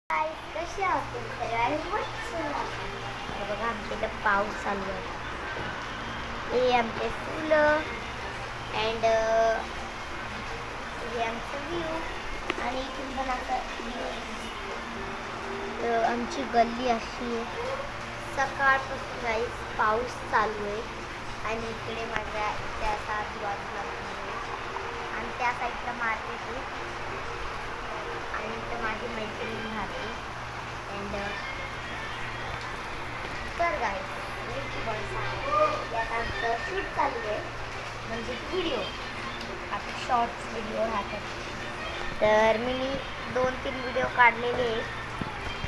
कसे आहात तुम्ही? बघा आमच्या इथं पाऊस चालू आहे. हे आमचे फुलं अँड हे आमचं व्ह्यू आणि इथून पण असं व्ह्यू. तर आमची गल्ली अशी आहे. सकाळपासून गाईस पाऊस चालू आहे आणि इकडे माझ्या त्या आजूबाजूला आणि त्या साईडला मार्केट आहे आणि इथं माझी मैत्रीण राहते. अँड तर गाईस मी तुम्हाला सांगते यात आमचं शूट चालू आहे म्हणजे व्हिडिओ आता शॉर्ट्स व्हिडिओ राहतात. तर मी 2-3 व्हिडिओ काढलेले आहे.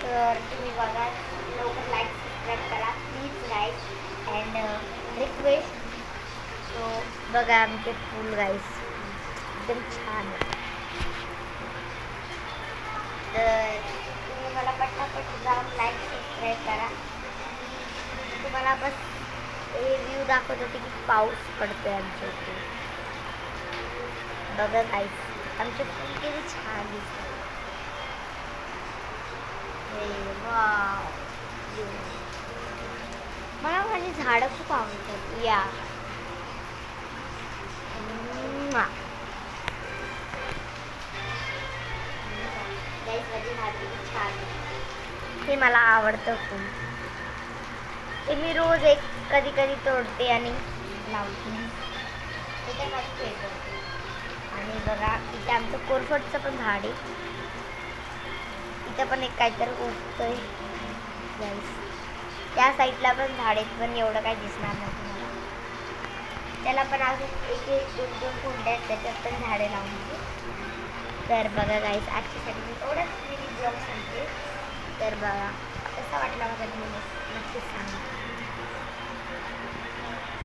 तर तुम्ही बघा लवकर लाईक सबस्क्राईब करा please guys and request. So बघा आमचे फुल गाईस एकदम छान आहे. तर तुम्ही मला पटापट जाऊन लाईक सबस्क्राईब करा. तुम्हाला बस हे व्ह्यू दाखवत होते की पाऊस पडतोय आमच्या इथे. बघा गाईस आमचे फुल किती छान दिसतात. मला माझी झाडं खूप आवडतात. या माझी झाडं खूप छान हे मला आवडतं खूप. ते मी रोज एक कधी कधी तोडते आणि लावते. ते तर माझी फेवरेट. आणि बघा इथे आमचं कोरफडचं पण झाड आहे. इथं पण एक काहीतरी उगतंय. त्या साईडला पण झाड आहेत पण एवढं काही दिसणार नाही तुम्हाला. त्याला पण अजून एक 2-2 कुंड्या आहेत त्याच्यात पण झाडे लावून. तर बघा गाईस आजच्यासाठी मी एवढंच मिनी ब्लॉग सांगते. तर बघा कसा वाटला माझा व्हिडिओ नक्कीच सांगा.